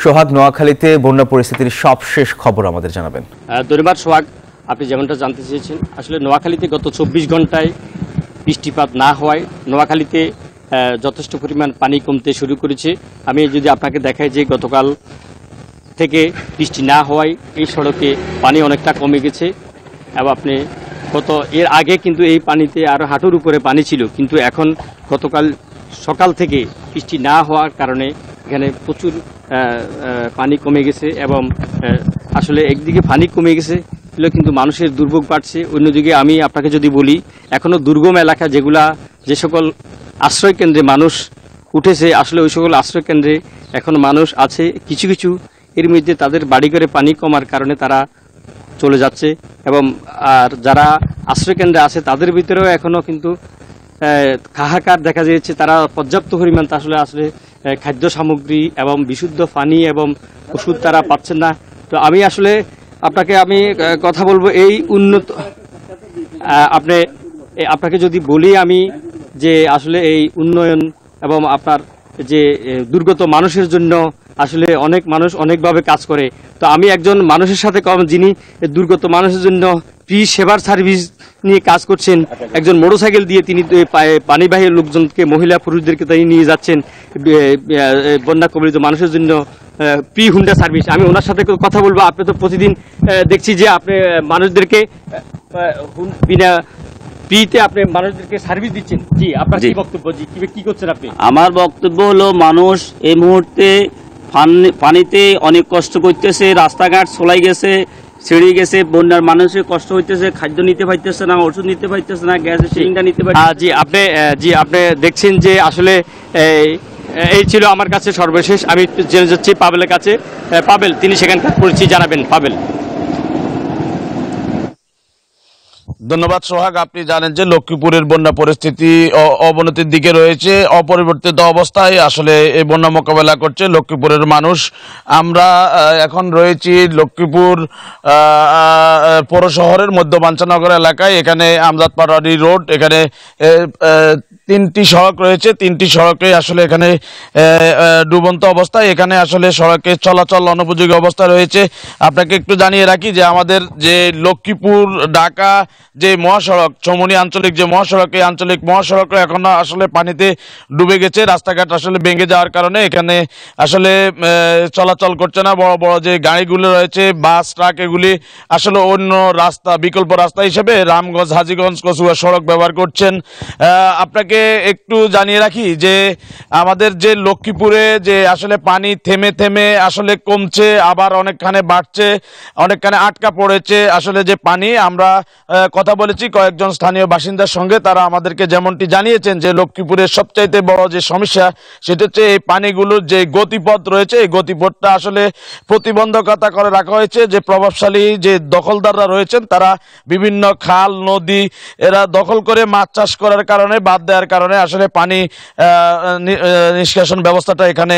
সোহাগ, নোয়াখালীতে বন্যা পরিস্থিতির সবশেষ খবর আমাদের জানাবেন। ধন্যবাদ সোহাগ, আপনি যেমনটা জানতে চেয়েছেন, আসলে নোয়াখালীতে গত 24 ঘন্টায় বৃষ্টিপাত না হওয়ায় নোয়াখালীতে যথেষ্ট পরিমাণ পানি কমতে শুরু করেছে। আমি যদি আপনাকে দেখাই যে গতকাল থেকে বৃষ্টি না হওয়ায় এই সড়কে পানি অনেকটা কমে গেছে এবং আপনি এর আগে কিন্তু এই পানিতে আরও হাঁটুর উপরে পানি ছিল, কিন্তু এখন গতকাল সকাল থেকে বৃষ্টি না হওয়ার কারণে এখানে প্রচুর পানি কমে গেছে এবং আসলে একদিকে পানি কমে গেছে কিন্তু মানুষের দুর্ভোগ বাড়ছে। অন্যদিকে আমি আপনাকে যদি বলি, এখনও দুর্গম এলাকা যে সকল আশ্রয় কেন্দ্রে মানুষ উঠেছে, আসলে ওই সকল আশ্রয় কেন্দ্রে এখন মানুষ আছে কিছু কিছু, এর মধ্যে তাদের বাড়িঘরে পানি কমার কারণে তারা চলে যাচ্ছে এবং আর যারা আশ্রয় কেন্দ্রে আছে তাদের ভিতরেও এখনও কিন্তু হাহাকার দেখা যাচ্ছে। তারা পর্যাপ্ত পরিমাণ আসলে খাদ্য সামগ্রী এবং বিশুদ্ধ পানি এবং ওষুধ তারা পাচ্ছেন না। তো আমি আসলে আপনাকে কথা বলবো এই উন্নত আপনাকে যদি বলি আমি যে আসলে এই উন্নয়ন এবং আপনার যে দুর্গত মানুষের জন্য আসলে অনেক মানুষ অনেকভাবে কাজ করে। তো আমি একজন মানুষের সাথে যিনি দুর্গত মানুষের জন্য ফ্রি সেবার সার্ভিস নিয়ে কাজ করছেন, একজন মোটরসাইকেল দিয়ে তিনি পানিবাহী লোকজনকে, মহিলা পুরুষদেরকে তিনি নিয়ে যাচ্ছেন বন্যা কবলিত মানুষের জন্য প্রি হুন্ডা সার্ভিস। আমি ওনার সাথে কথা বলবো। আপনি তো প্রতিদিন দেখছি যে আপনি মানুষদেরকে বিনা ফ্রিতে আপনি মানুষদেরকে সার্ভিস দিচ্ছেন। জি, আপনার কি বক্তব্য? জি, কি করছেন আপনি? আমার বক্তব্য হলো, মানুষ এই মুহূর্তে পানিতে অনেক কষ্ট করতেছে, রাস্তাঘাট চলাই গেছে, ছেড়ে গেছে, বন্যার মানুষের কষ্ট হইতেছে, খাদ্য নিতে পারতেছে না, ওষুধ নিতে পারতেছে না, গ্যাসের সিলিন্ডার নিতে পারতেছে। জি, আপনি দেখছেন যে আসলে এই ছিল আমার কাছে সর্বশেষ। আমি জেনে যাচ্ছি পাবেলের কাছে। পাবেল, তিনি সেখানকার পরিচিতি জানাবেন। পাবেল। ধন্যবাদ সোহাগ। আপনি জানেন যে লক্ষ্মীপুরের বন্যা পরিস্থিতি অবনতির দিকে রয়েছে। অপরিবর্তিত অবস্থায় আসলে এই বন্যা মোকাবেলা করছে লক্ষ্মীপুরের মানুষ। আমরা এখন রয়েছি লক্ষ্মীপুর পৌর শহরের মধ্য বাঞ্ছানগর এলাকায়। এখানে আমজাদপাড়ারি রোড, এখানে 3টি সড়ক রয়েছে। 3টি সড়কে আসলে এখানে ডুবন্ত অবস্থায়, এখানে আসলে সড়কে চলাচল অনুপযোগী অবস্থা রয়েছে। আপনাকে একটু জানিয়ে রাখি যে আমাদের যে লক্ষ্মীপুর ঢাকা যে মহাসড়ক, চৌমুহনী আঞ্চলিক যে মহাসড়ক, এই আঞ্চলিক মহাসড়ক এখন আসলে পানিতে ডুবে গেছে। রাস্তাঘাট আসলে ভেঙে যাওয়ার কারণে এখানে আসলে চলাচল করছে না। বড় বড় যে গাড়িগুলো রয়েছে, বাস, ট্রাক, এগুলি আসলে অন্য রাস্তা, বিকল্প রাস্তা হিসেবে রামগঞ্জ, হাজীগঞ্জ, কচুয়া সড়ক ব্যবহার করছেন। আপনাকে একটু জানিয়ে রাখি যে আমাদের যে লক্ষ্মীপুরে যে আসলে পানি থেমে থেমে আসলে কমছে, আবার অনেকখানে বাড়ছে, অনেকখানে আটকা পড়েছে আসলে যে পানি। আমরা কথা বলেছি কয়েকজন স্থানীয় বাসিন্দার সঙ্গে, তারা আমাদেরকে যেমনটি জানিয়েছেন যে লক্ষ্মীপুরের সবচাইতে বড় যে সমস্যা সেটা হচ্ছে এই পানিগুলোর যে গতিপথ রয়েছে, এই গতিপথটা আসলে প্রতিবন্ধকতা করে রাখা হয়েছে। যে প্রভাবশালী যে দখলদাররা রয়েছেন, তারা বিভিন্ন খাল, নদী এরা দখল করে মাছ চাষ করার কারণে, বাদ দেওয়ার কারণে আসলে পানি নিষ্কাশন ব্যবস্থাটা এখানে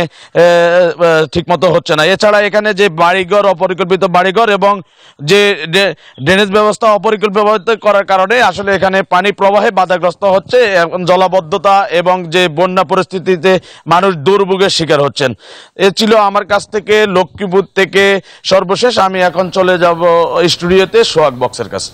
ঠিকমতো হচ্ছে না। এছাড়া এখানে যে বাড়িঘর, অপরিকল্পিত বাড়িঘর এবং যে ড্রেনেজ ব্যবস্থা অপরিকল্পিত করার কারণে আসলে এখানে পানি প্রবাহে বাধাগ্রস্ত হচ্ছে, জলাবদ্ধতা এবং যে বন্যা পরিস্থিতিতে মানুষ দুর্ভোগের শিকার হচ্ছেন। এ ছিল আমার কাছ থেকে লক্ষ্মীপুর থেকে সর্বশেষ। আমি এখন চলে যাব স্টুডিওতে সোহাগ বক্সের কাছে।